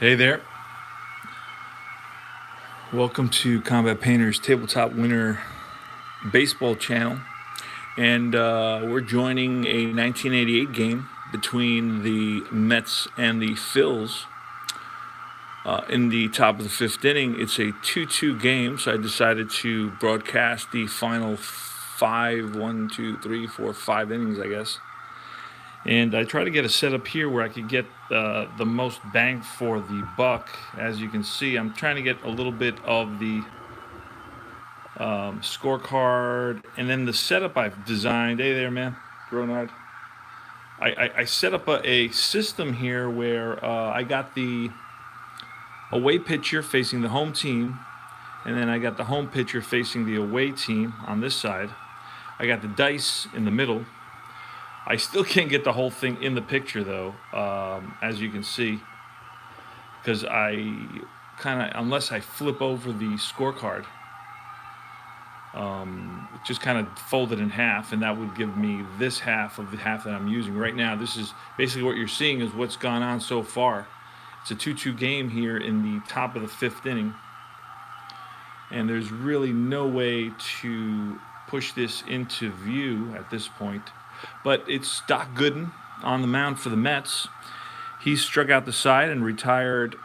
Hey there. Welcome to Combat Painter's Tabletop Winner Baseball channel. And we're joining a 1988 game between the Mets and the Phillies in the top of the fifth inning. It's a 2-2 game, so I decided to broadcast the final 5 innings, I guess. And I try to get a setup here where I could get the most bang for the buck. As you can see, I'm trying to get a little bit of the scorecard. And then the setup I've designed. Hey there, man. Gronard. I set up a system here where I got the away pitcher facing the home team. And then I got the home pitcher facing the away team on this side. I got the dice in the middle. I still can't get the whole thing in the picture, though, as you can see, because I kind of, unless I flip over the scorecard, just kind of fold it in half, and that would give me this half of the half that I'm using right now. This is basically what you're seeing is what's gone on so far. It's a 2-2 game here in the top of the fifth inning, and there's really no way to push this into view at this point. But it's Doc Gooden on the mound for the Mets. He struck out the side and retired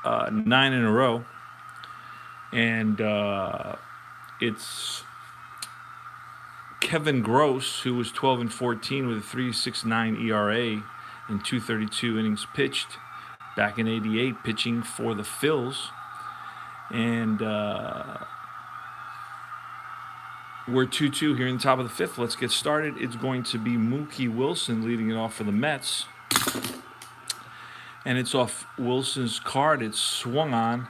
9 in a row. And it's Kevin Gross, who was 12-14 with a 3.69 ERA in 232 innings pitched back in '88, pitching for the Phillies. And we're 2-2 here in the top of the fifth. Let's get started. It's going to be Mookie Wilson leading it off for the Mets. And it's off Wilson's card. It's swung on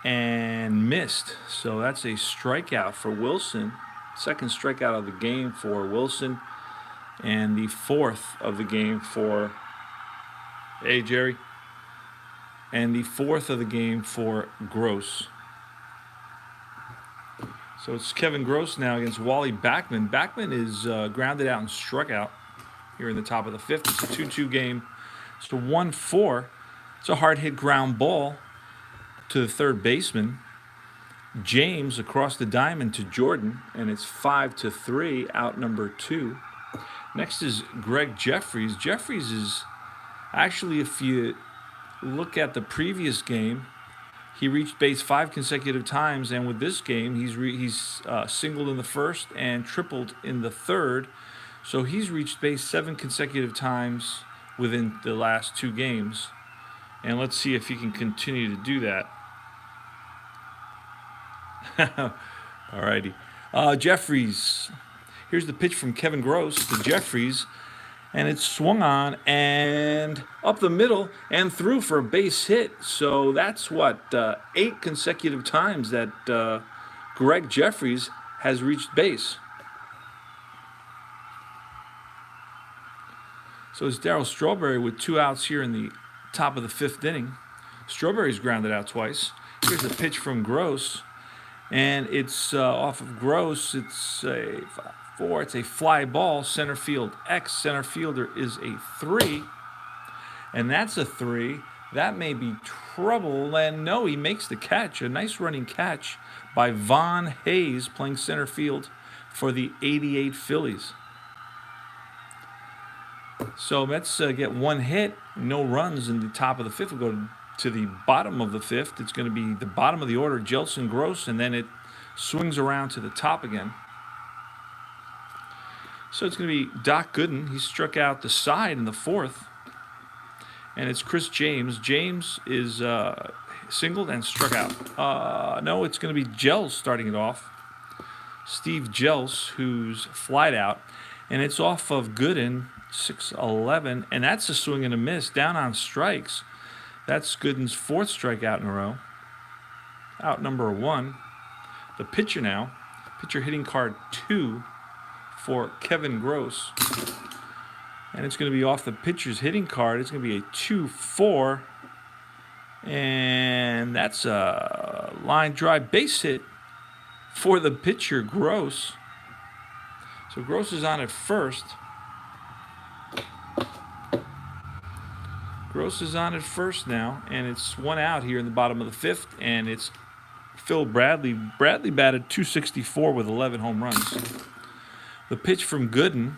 and missed. So that's a strikeout for Wilson. Second strikeout of the game for Wilson. And the fourth of the game for... Hey, Jerry. And the fourth of the game for Gross. So it's Kevin Gross now against Wally Backman. Backman is grounded out and struck out here in the top of the fifth. It's a 2-2 game. It's a 1-4. It's a hard hit ground ball to the third baseman. James across the diamond to Jordan, and it's 5-3, out number 2. Next is Greg Jeffries. Jeffries is actually, if you look at the previous game, he reached base 5 consecutive times, and with this game, he's singled in the first and tripled in the third. So he's reached base 7 consecutive times within the last 2 games. And let's see if he can continue to do that. Alrighty. Jeffries. Here's the pitch from Kevin Gross to Jeffries. And it's swung on and up the middle and through for a base hit. So that's 8 consecutive times that Greg Jeffries has reached base. So it's Darryl Strawberry with 2 outs here in the top of the fifth inning. Strawberry's grounded out twice. Here's a pitch from Gross. And it's off of Gross. It's a 4. It's a fly ball, center field X. Center fielder is a 3. And that's a 3. That may be trouble. And no, he makes the catch. A nice running catch by Von Hayes playing center field for the '88 Phillies. So Mets get 1 hit, no runs in the top of the fifth. We'll go to the bottom of the fifth. It's going to be the bottom of the order, Jelson Gross, and then it swings around to the top again. So it's going to be Doc Gooden. He struck out the side in the fourth. And it's Chris James. James is singled and struck out. No, it's going to be Gels starting it off. Steve Gels, who's flied out. And it's off of Gooden, 6-11. And that's a swing and a miss, down on strikes. That's Gooden's 4th strikeout in a row. Out number 1. The pitcher now. Pitcher hitting card 2. For Kevin Gross. And it's going to be off the pitcher's hitting card. It's going to be a 2-4. And that's a line drive base hit for the pitcher, Gross. So Gross is on at first. Gross Gross is on at first now, and it's one out here in the bottom of the fifth, and it's Phil Bradley. Bradley batted .264 with 11 home runs. The pitch from Gooden.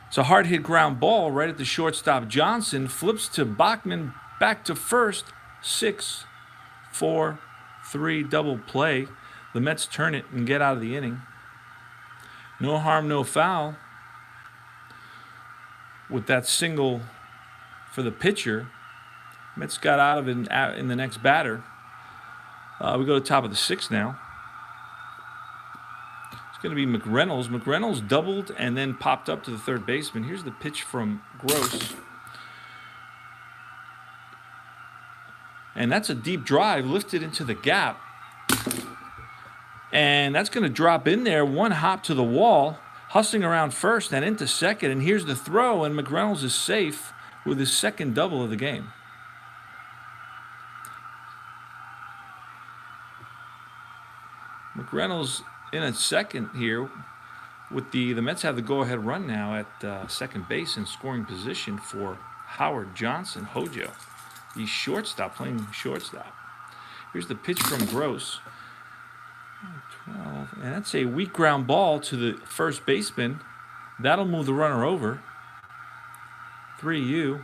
It's a hard hit ground ball right at the shortstop. Johnson flips to Bachman, back to first. 6, 4, 3 double play. The Mets turn it and get out of the inning. No harm, no foul. With that single for the pitcher, Mets got out of it in the next batter. We go to the top of the sixth now. It's going to be McReynolds. McReynolds doubled and then popped up to the third baseman. Here's the pitch from Gross. And that's a deep drive lifted into the gap. And that's going to drop in there, one hop to the wall, hustling around first and into second. And here's the throw, and McReynolds is safe with his second double of the game. McReynolds in a second here. With the Mets have the go-ahead run now at second base in scoring position for Howard Johnson, Hojo. He's shortstop, playing shortstop. Here's the pitch from Gross. 12, and that's a weak ground ball to the first baseman. That'll move the runner over. 3-U.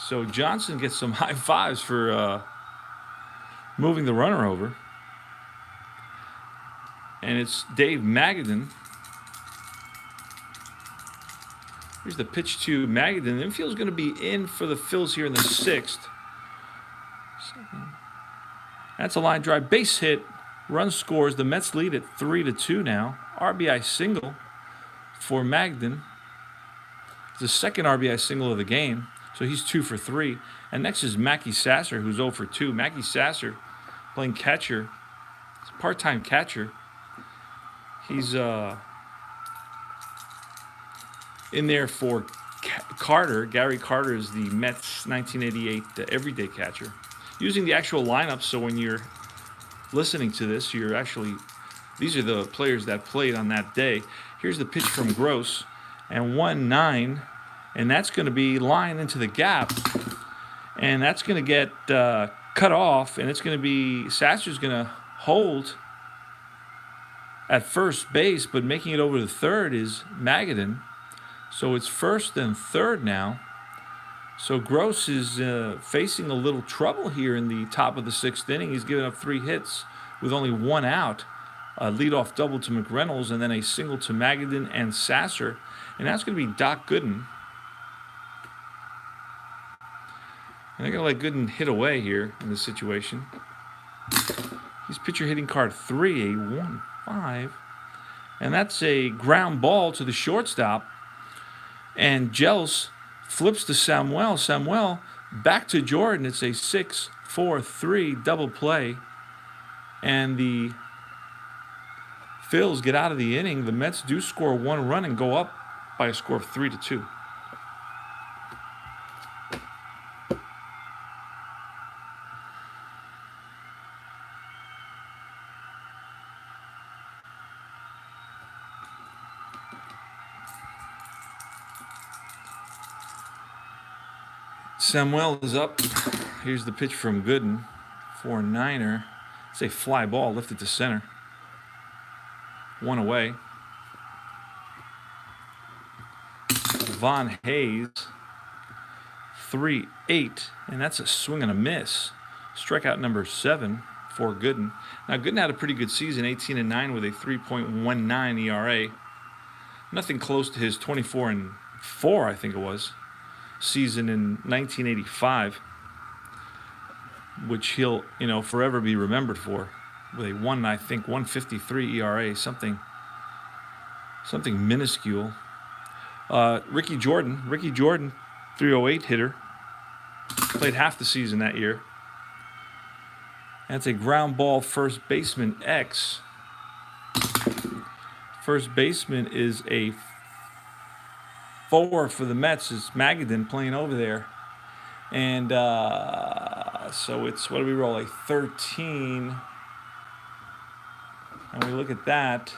So Johnson gets some high fives for moving the runner over. And it's Dave Magadan. Here's the pitch to Magadan. The infield's going to be in for the Phillies here in the sixth. That's a line drive. Base hit. Run scores. The Mets lead at 3-2 now. RBI single for Magadan. It's the second RBI single of the game. So he's 2 for 3. And next is Mackey Sasser, who's 0 for 2. Mackey Sasser playing catcher. He's a part-time catcher. He's in there for Carter. Gary Carter is the Mets 1988 everyday catcher. Using the actual lineup, so when you're listening to this, you're actually, these are the players that played on that day. Here's the pitch from Gross, and 1-9, and that's going to be line into the gap, and that's going to get cut off, and it's going to be, Sasser's going to hold at first base, but making it over to third is Magadan. So it's first and third now. So Gross is facing a little trouble here in the top of the sixth inning. He's given up 3 hits with only 1 out. A leadoff double to McReynolds and then a single to Magadan and Sasser. And that's going to be Doc Gooden. And they're going to let Gooden hit away here in this situation. He's pitcher hitting card 3, a 1-5. And that's a ground ball to the shortstop. And Gels flips to Samuel. Samuel back to Jordan. It's a 6-4-3 double play. And the Phils get out of the inning. The Mets do score 1 run and go up by a score of 3-2. Samuel is up. Here's the pitch from Gooden for a 9er. It's a fly ball lifted to center. 1 away. Von Hayes, 3-8, and that's a swing and a miss. Strikeout number 7 for Gooden. Now Gooden had a pretty good season, 18-9 with a 3.19 ERA. Nothing close to his 24-4, I think it was, season in 1985, which he'll, forever be remembered for, with a 153 ERA, something minuscule. Ricky Jordan, 308 hitter, played half the season that year. That's a ground ball, first baseman X. First baseman is a 4 for the Mets, is Magadan playing over there. And so it's, what do we roll, a 13. And we look at that.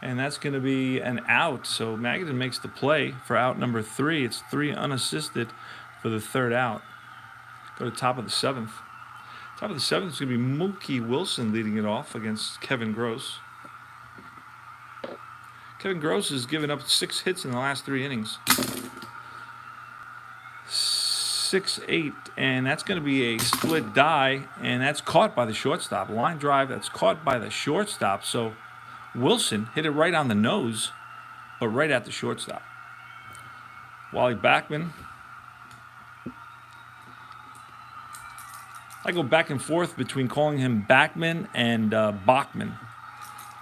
And that's going to be an out. So Magadan makes the play for out number 3. It's 3 unassisted for the third out. Go to top of the 7th. Top of the 7th is going to be Mookie Wilson leading it off against Kevin Gross. Kevin Gross has given up 6 hits in the last 3 innings. 6-8, and that's going to be a split die, and that's caught by the shortstop. Line drive, that's caught by the shortstop. So Wilson hit it right on the nose, but right at the shortstop. Wally Backman. I go back and forth between calling him Backman and Bachman.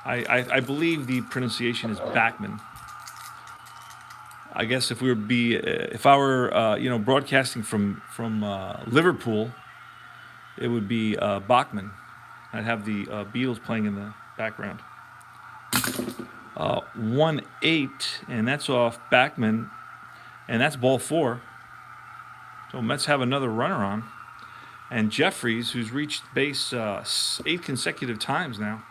I believe the pronunciation is Backman. I guess if I were broadcasting from Liverpool, it would be Bachman. I'd have the Beatles playing in the background. 1-8, and that's off Backman, and that's ball 4. So Mets have another runner on, and Jeffries, who's reached base 8 consecutive times now,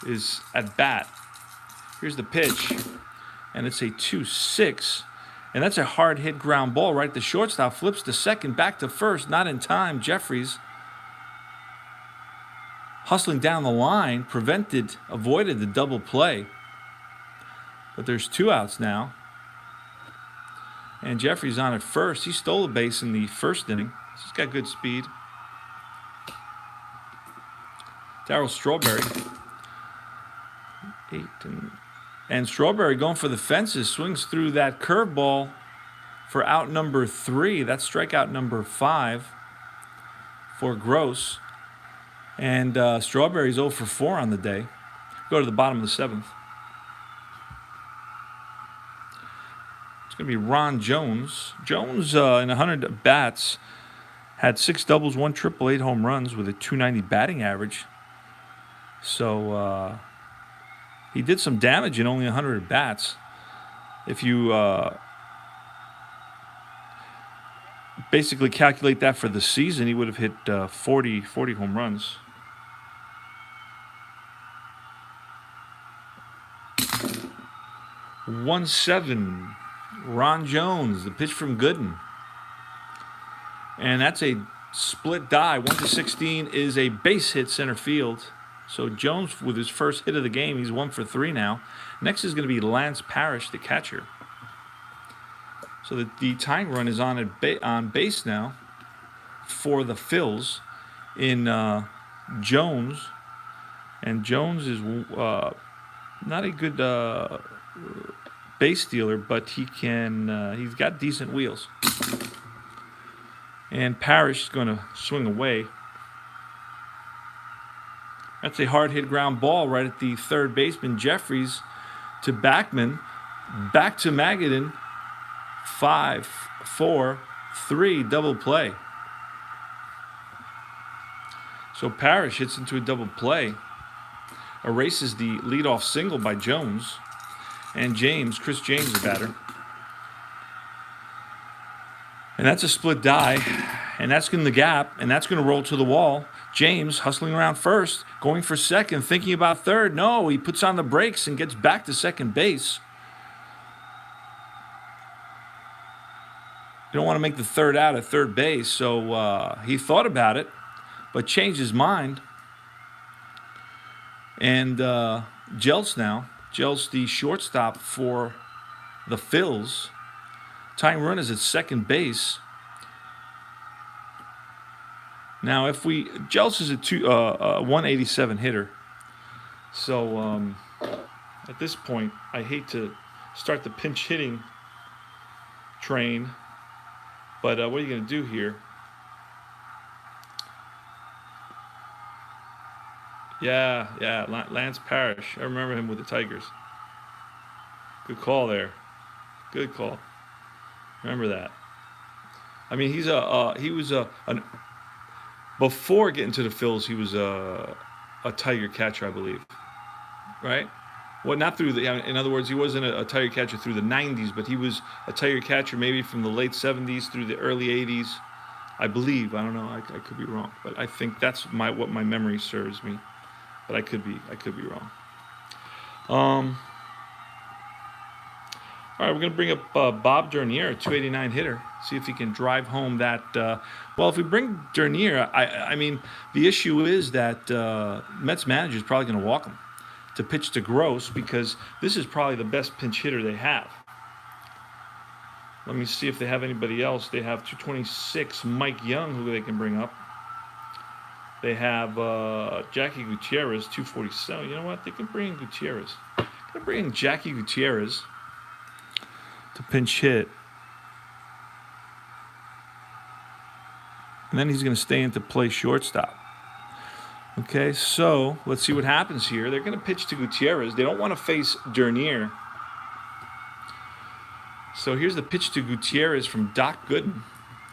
is at bat. Here's the pitch. And it's a 2-6. And that's a hard hit ground ball right at the shortstop. Flips to second, back to first. Not in time. Jeffries hustling down the line. Avoided the double play. But there's 2 outs now. And Jeffries on at first. He stole a base in the first inning. He's got good speed. Darryl Strawberry. 8 and Strawberry going for the fences, swings through that curveball for out number 3. That's strikeout number 5 for Gross. And Strawberry's 0 for 4 on the day. Go to the bottom of the 7th. It's going to be Ron Jones. Jones, in 100 at-bats, had 6 doubles, 1 triple, 8 home runs with a .290 batting average. So he did some damage in only 100 at-bats. If you basically calculate that for the season, he would have hit 40 home runs. (1-7), Ron Jones, the pitch from Gooden. And that's a split die. 1-16 is a base hit center field. So Jones, with his first hit of the game, he's 1 for 3 now. Next is going to be Lance Parrish, the catcher. So the tying run is on base now for the Phillies in Jones. And Jones is not a good base stealer, but he's got decent wheels. And Parrish is going to swing away. That's a hard hit ground ball right at the third baseman. Jeffries to Backman. Back to Magadan. 5, 4, 3, double play. So Parrish hits into a double play. Erases the leadoff single by Jones. And Chris James, the batter. And that's a split die. And that's in the gap. And that's going to roll to the wall. James hustling around first, going for second, thinking about third. No, he puts on the brakes and gets back to second base. You don't want to make the third out at third base, so he thought about it, but changed his mind. And Jeltz now. Jeltz, the shortstop for the Phillies. Tying run is at second base. Now, Jeltz is a 187 hitter. So at this point, I hate to start the pinch hitting train, but what are you going to do here? Yeah, Lance Parrish. I remember him with the Tigers. Good call there. Good call. Remember that. I mean, before getting to the Phillies, he was a Tiger catcher, I believe. Right? Well, not through in other words, he wasn't a Tiger catcher through the 90s, but he was a Tiger catcher maybe from the late 70s through the early 80s. I believe. I don't know. I could be wrong, but I think that's what my memory serves me. But I could be wrong. All right, we're going to bring up Bob Dernier, 289 hitter. See if he can drive home that. Well, if we bring Dernier, I mean, the issue is that Mets manager is probably going to walk him to pitch to Gross because this is probably the best pinch hitter they have. Let me see if they have anybody else. They have 226, Mike Young, who they can bring up. They have Jackie Gutierrez, 247. You know what? They can bring in Gutierrez. They're going to bring in Jackie Gutierrez to pinch hit. And then he's going to stay into play shortstop. Okay, so let's see what happens here. They're going to pitch to Gutierrez. They don't want to face Dernier. So here's the pitch to Gutierrez from Doc Gooden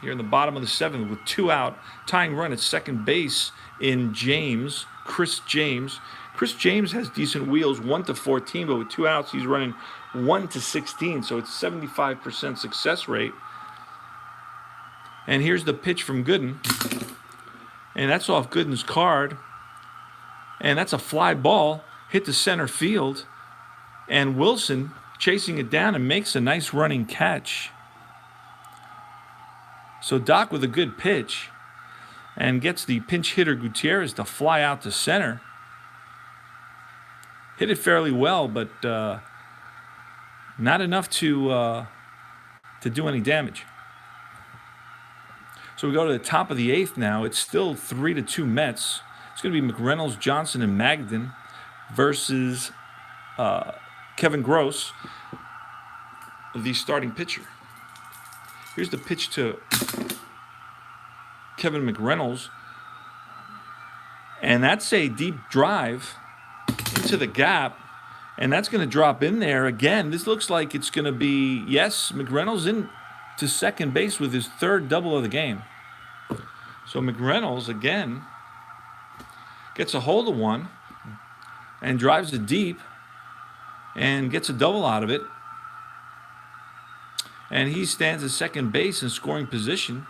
here in the bottom of the seventh with 2 out. Tying run at second base in Chris James. Chris James has decent wheels, 1-14, but with 2 outs, he's running 1-16, so it's 75% success rate. And here's the pitch from Gooden, and that's off Gooden's card, and that's a fly ball, hit the center field, and Wilson chasing it down and makes a nice running catch. So Doc with a good pitch and gets the pinch hitter Gutierrez to fly out to center. Hit it fairly well, but not enough to do any damage. So we go to the top of the eighth now. It's still 3-2 Mets. It's going to be McReynolds, Johnson, and Magadan versus Kevin Gross, the starting pitcher. Here's the pitch to Kevin McReynolds, and that's a deep drive into the gap, and that's going to drop in there again. This looks like it's going to be, yes, McReynolds in to second base with his 3rd double of the game. So McReynolds again gets a hold of one and drives it deep and gets a double out of it. And he stands at second base in scoring position.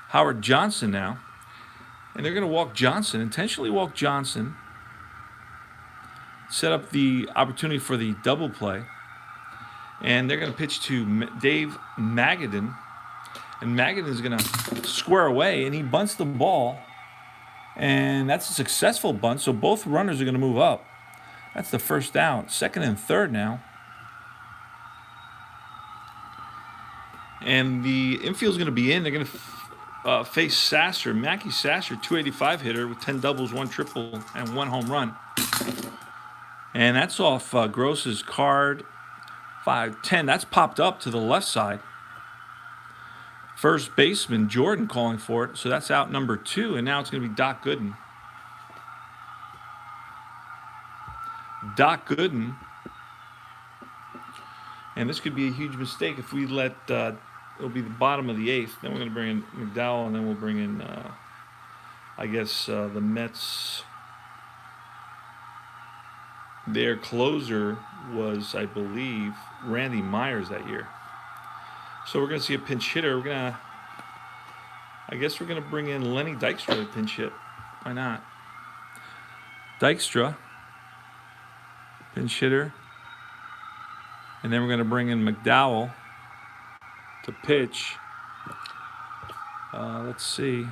Howard Johnson now. And they're going to walk Johnson, intentionally walk Johnson, set up the opportunity for the double play. And they're going to pitch to Dave Magadan. And Magadan is going to square away, and he bunts the ball. And that's a successful bunt, so both runners are going to move up. That's the first out. Second and third now. And the infield is going to be in. They're going to face Sasser, Mackie Sasser, 285 hitter with 10 doubles, 1 triple, and 1 home run. And that's off Gross's card, 5-10. That's popped up to the left side. First baseman Jordan calling for it, so that's out number 2, and now it's going to be Doc Gooden. Doc Gooden. And this could be a huge mistake if we let, it'll be the bottom of the 8th. Then we're going to bring in McDowell, and then we'll bring in, I guess, the Mets. Their closer was, I believe, Randy Myers that year. So we're going to see a pinch hitter. I guess we're going to bring in Lenny Dykstra to pinch hit. Why not? Dykstra, pinch hitter. And then we're going to bring in McDowell to pitch. Let's see.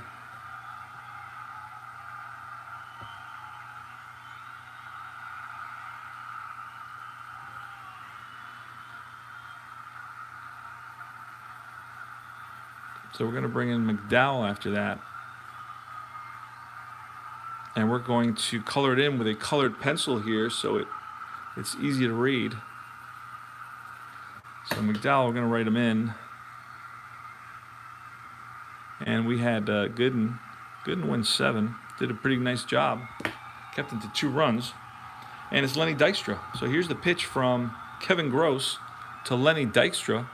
So we're going to bring in McDowell after that. And we're going to color it in with a colored pencil here so it's easy to read. So McDowell, we're going to write him in. And we had Gooden. Gooden went 7. Did a pretty nice job. Kept him to 2 runs. And it's Lenny Dykstra. So here's the pitch from Kevin Gross to Lenny Dykstra.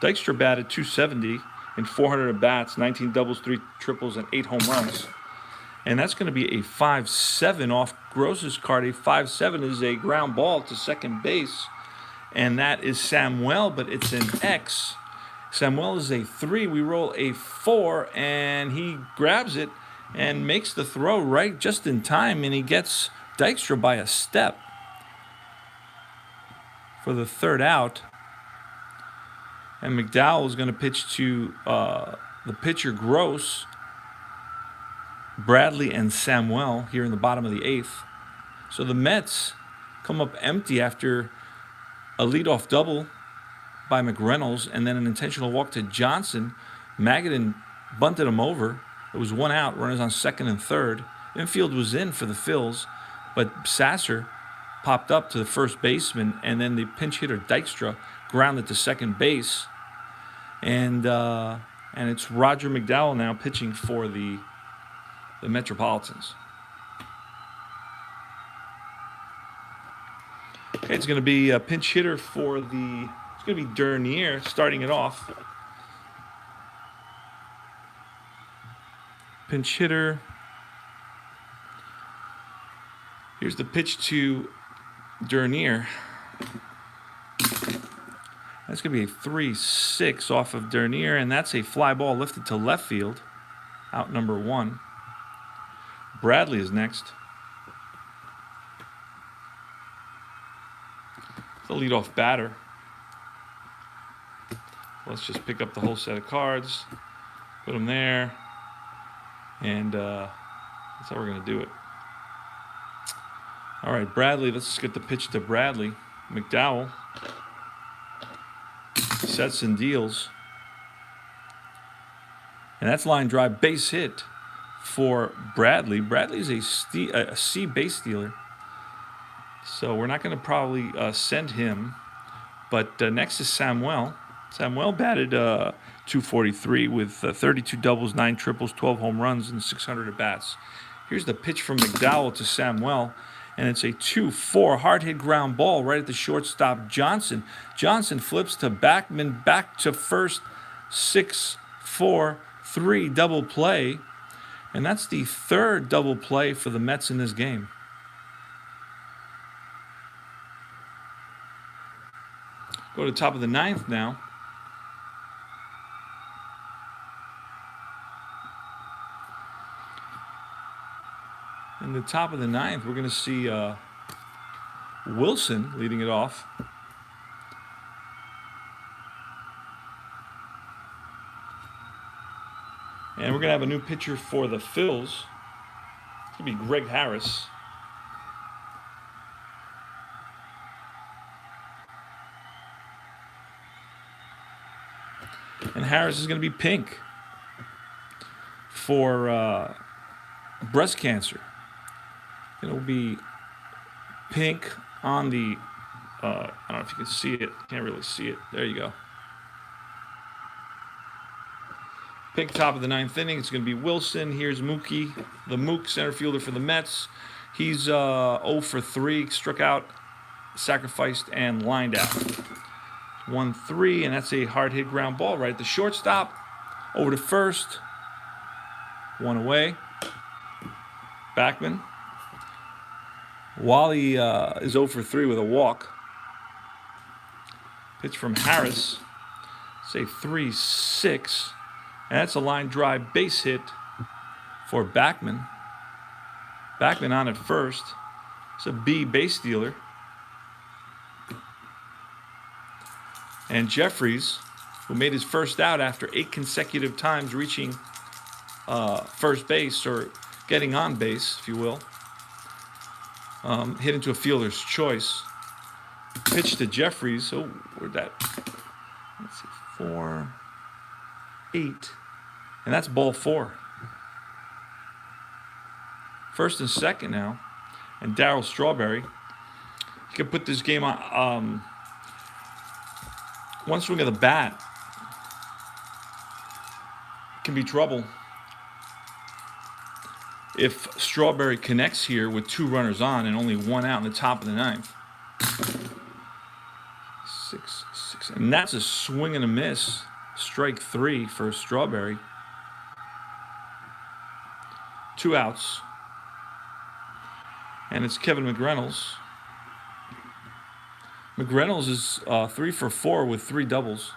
Dykstra batted 270 in 400 at-bats, 19 doubles, 3 triples, and 8 home runs. And that's going to be a 5-7 off Gross's card. A 5-7 is a ground ball to second base. And that is Samuel, but it's an X. Samuel is a 3. We roll a 4, and he grabs it and makes the throw right just in time, and he gets Dykstra by a step. for the third out. And McDowell is going to pitch to the pitcher Gross, Bradley, and Samuel here in the bottom of the 8th. So the Mets come up empty after a leadoff double by McReynolds and then an intentional walk to Johnson. Magadan bunted him over. It was 1 out, runners on second and third. Infield was in for the Phils, but Sasser popped up to the first baseman, and then the pinch hitter Dykstra grounded to second base. And it's Roger McDowell now pitching for the Metropolitans. Okay, it's going to be a pinch hitter for it's going to be Dernier starting it off. Pinch hitter. Here's the pitch to Dernier. That's going to be a 3-6 off of Dernier, and that's a fly ball lifted to left field. Out number 1. Bradley is next. The leadoff batter. Let's just pick up the whole set of cards, put them there, and that's how we're going to do it. All right, Bradley, let's get the pitch to Bradley. McDowell sets and deals. And that's line drive, base hit for Bradley. Bradley's a C base stealer. So we're not going to probably send him. But next is Samuel. Samuel batted .243 with 32 doubles, 9 triples, 12 home runs, and 600 at-bats. Here's the pitch from McDowell to Samuel. And it's a 2-4 hard hit ground ball right at the shortstop Johnson. Johnson flips to Backman, back to first, 6-4-3 double play. And that's the third double play for the Mets in this game. Go to the top of the 9th now. In the top of the 9th, we're going to see Wilson leading it off. And we're going to have a new pitcher for the Phils. It's going to be Greg Harris. And Harris is going to be pink for breast cancer. It'll be pink on the, I don't know if you can see it. Can't really see it. There you go. Pink top of the 9th inning. It's going to be Wilson. Here's Mookie, the Mook center fielder for the Mets. He's 0 for 3, struck out, sacrificed, and lined out. 1-3, and that's a hard hit ground ball right at the shortstop. Over to first. 1 away. Backman. Wally is 0 for 3 with a walk. Pitch from Harris. Say 3-6. And that's a line drive base hit for Backman. Backman on at first. It's a B base stealer. And Jeffries, who made his first out after 8 consecutive times reaching first base, or getting on base, if you will, hit into a fielder's choice. Pitch to Jeffries. Oh, where'd that? Let's see, 4, 8. And that's ball 4. First and second now. And Darryl Strawberry. He can put this game on. One swing of the bat can be trouble. If Strawberry connects here with 2 runners on and only 1 out in the top of the 9th. 6-6. And that's a swing and a miss. Strike 3 for Strawberry. 2 outs. And it's Kevin McReynolds. McReynolds is 3 for 4 with 3 doubles.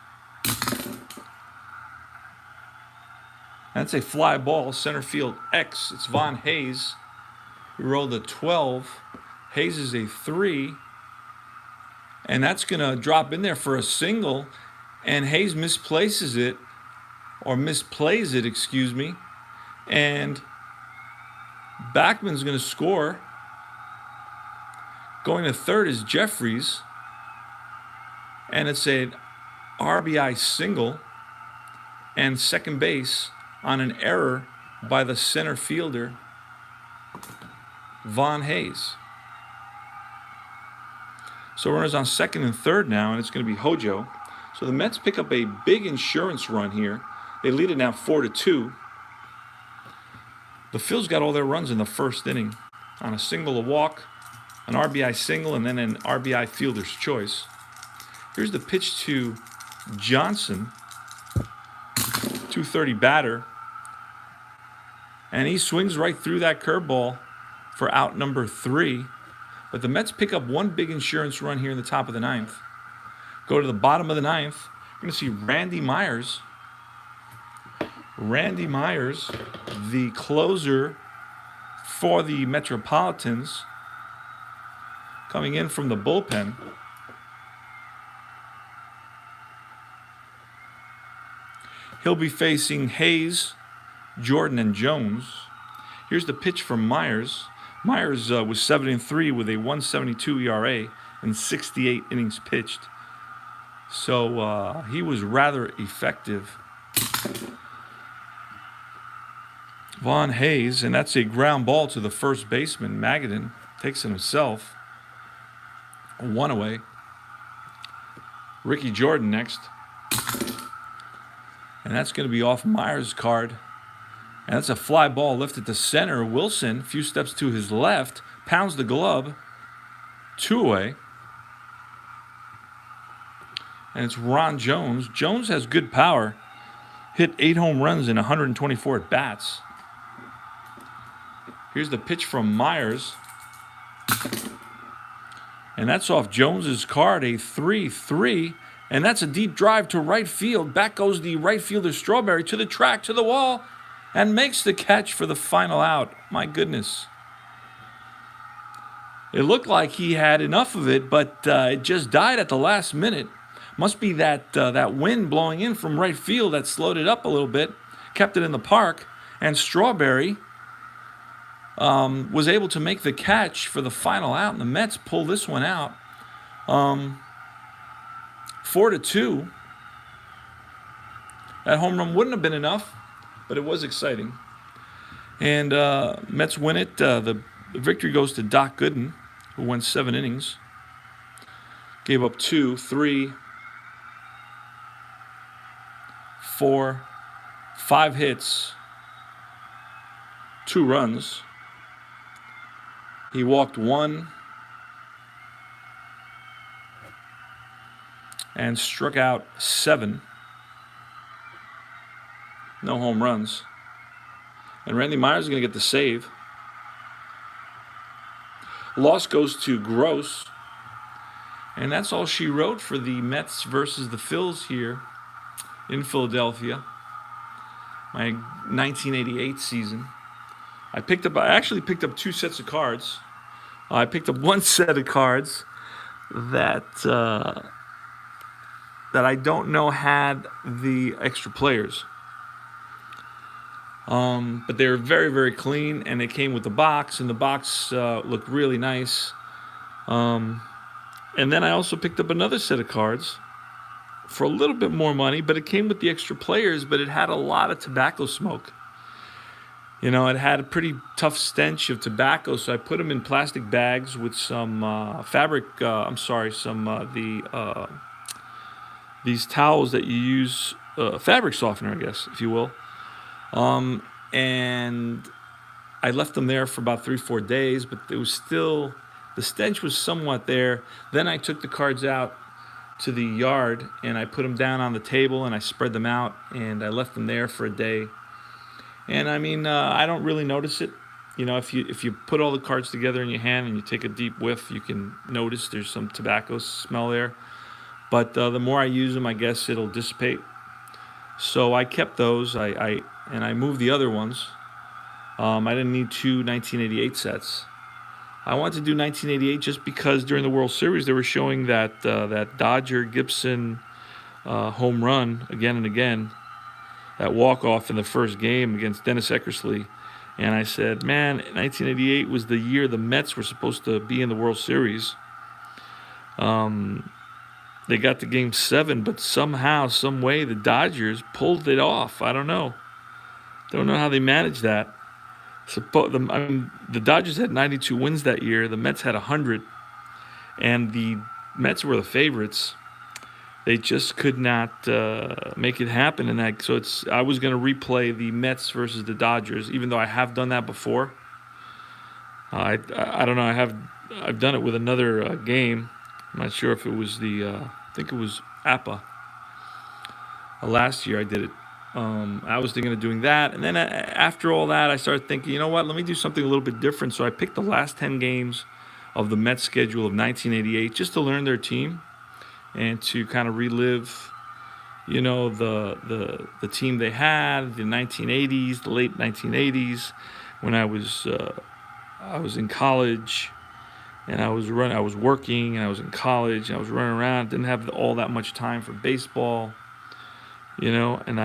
That's a fly ball, center field X. It's Von Hayes. He rolled a 12. Hayes is a 3. And that's going to drop in there for a single. And Hayes misplaces it, or misplays it, excuse me. And Backman's going to score. Going to third is Jeffries. And it's an RBI single. And second base on an error by the center fielder, Von Hayes. So runners on second and third now, and it's going to be Hojo. So the Mets pick up a big insurance run here. They lead it now 4-2. The Phillies got all their runs in the first inning on a single, a walk, an RBI single, and then an RBI fielder's choice. Here's the pitch to Johnson, 230 batter, and he swings right through that curveball for out number 3. But the Mets pick up one big insurance run here in the top of the ninth. Go to the bottom of the ninth. You're going to see Randy Myers. Randy Myers, the closer for the Metropolitans, coming in from the bullpen. He'll be facing Hayes, Jordan, and Jones. Here's the pitch from Myers. Myers was 7-3 with a 1.72 ERA in 68 innings pitched. So he was rather effective. Von Hayes, and that's a ground ball to the first baseman. Magadan takes it himself. 1 away. Ricky Jordan next. And that's going to be off Myers' card. And that's a fly ball lifted to center. Wilson, a few steps to his left, pounds the glove. 2 away. And it's Ron Jones. Jones has good power. Hit 8 home runs in 124 at-bats. Here's the pitch from Myers. And that's off Jones's card, a 3-3. And that's a deep drive to right field. Back goes the right fielder Strawberry to the track, to the wall, and makes the catch for the final out. My goodness. It looked like he had enough of it, but it just died at the last minute. Must be that wind blowing in from right field that slowed it up a little bit, kept it in the park, and Strawberry was able to make the catch for the final out, and the Mets pull this one out. 4-2. That home run wouldn't have been enough, but it was exciting. And Mets win it. The victory goes to Doc Gooden, who went 7 innings. Gave up 2, 3, 4, 5 hits, 2 runs. He walked 1 and struck out 7. No home runs. And Randy Myers is going to get the save. Loss goes to Gross. And that's all she wrote for the Mets versus the Phillies here in Philadelphia. My 1988 season. I actually picked up 2 sets of cards. I picked up 1 set of cards that I don't know had the extra players. But they were very, very clean, and they came with the box, and the box looked really nice. And then I also picked up another set of cards for a little bit more money, but it came with the extra players, but it had a lot of tobacco smoke. You know, it had a pretty tough stench of tobacco, so I put them in plastic bags with some these towels that you use, fabric softener, I guess, if you will. And I left them there for about 3-4 days, but it was still, the stench was somewhat there. Then I took the cards out to the yard, and I put them down on the table, and I spread them out, and I left them there for a day. And I mean, I don't really notice it. You know, if you put all the cards together in your hand and you take a deep whiff, you can notice there's some tobacco smell there. But the more I use them, I guess it'll dissipate. So I kept those. I moved the other ones. I didn't need 2 1988 sets. I wanted to do 1988 just because during the World Series they were showing that that Dodger Gibson home run again and again, that walk-off in the first game against Dennis Eckersley. And I said, man, 1988 was the year the Mets were supposed to be in the World Series. They got to Game 7, but somehow, some way, the Dodgers pulled it off. I don't know. Don't know how they managed that. The Dodgers had 92 wins that year. The Mets had 100. And the Mets were the favorites. They just could not make it happen. And so I was going to replay the Mets versus the Dodgers, even though I have done that before. I don't know. I've done it with another game. I'm not sure if it was I think it was APA. Last year I did it. I was thinking of doing that. And then after all that, I started thinking, you know what, let me do something a little bit different. So I picked the last 10 games of the Mets schedule of 1988 just to learn their team and to kind of relive, you know, the team they had, the 1980s, the late 1980s, when I was in college. And I was working, and I was in college, and I was running around. Didn't have all that much time for baseball, you know. And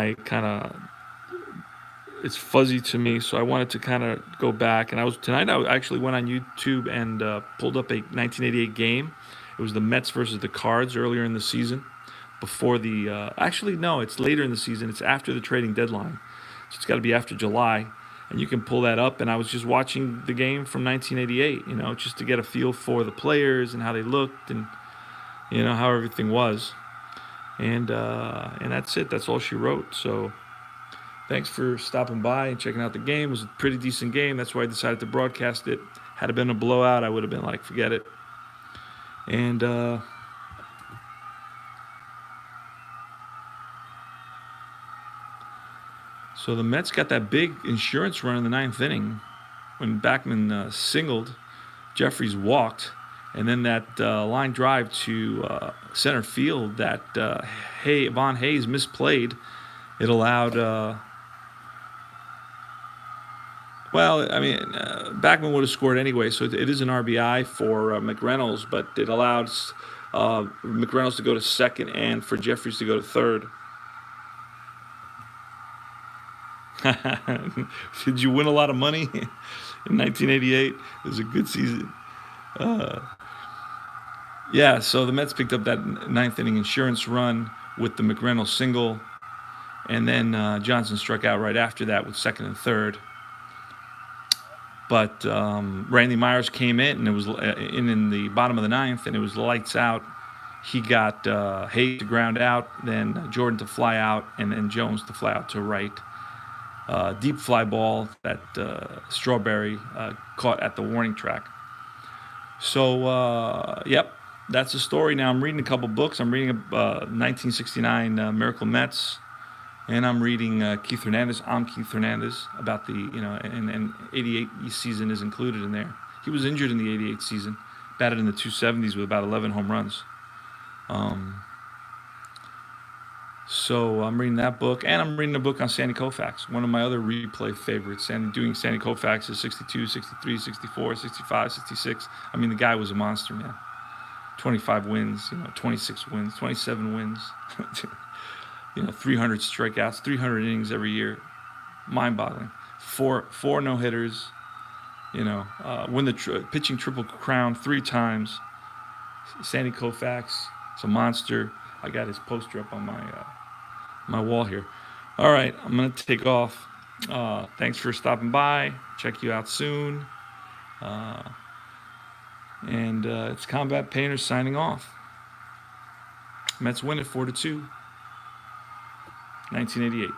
it's fuzzy to me, so I wanted to kind of go back. And tonight I actually went on YouTube and pulled up a 1988 game. It was the Mets versus the Cards earlier in the season, before the. Actually, no, it's later in the season. It's after the trading deadline, so it's got to be after July. And you can pull that up. And I was just watching the game from 1988, you know, just to get a feel for the players and how they looked and, you know, how everything was. And that's it. That's all she wrote. So thanks for stopping by and checking out the game. It was a pretty decent game. That's why I decided to broadcast it. Had it been a blowout, I would have been like, forget it. And so the Mets got that big insurance run in the ninth inning when Backman singled, Jeffries walked, and then that line drive to center field that Von Hayes misplayed. It allowed, Backman would have scored anyway, so it is an RBI for McReynolds, but it allowed McReynolds to go to second and for Jeffries to go to third. Did you win a lot of money in 1988? It was a good season. Yeah, so the Mets picked up that ninth inning insurance run with the McReynolds single, and then Johnson struck out right after that with second and third. But Randy Myers came in, and it was in the bottom of the ninth, and it was lights out. He got Hayes to ground out, then Jordan to fly out, and then Jones to fly out to right. Deep fly ball that Strawberry caught at the warning track. So, yep, that's the story. Now I'm reading a couple books. I'm reading 1969 Miracle Mets, and I'm reading Keith Hernandez. I'm Keith Hernandez, about the, you know, and 88 season is included in there. He was injured in the 88 season, batted in the 270s with about 11 home runs. So I'm reading that book, and I'm reading a book on Sandy Koufax, one of my other replay favorites. And doing Sandy Koufax is 62, 63, 64, 65, 66. I mean, the guy was a monster, man. 25 wins, 26 wins, 27 wins, 300 strikeouts, 300 innings every year. Mind-boggling. Four no-hitters, win the pitching triple crown 3 times. Sandy Koufax, it's a monster. I got his poster up on my wall here. All right, I'm going to take off. Thanks for stopping by. Check you out soon. And it's Combat Painters signing off. Mets win it 4-2. 1988.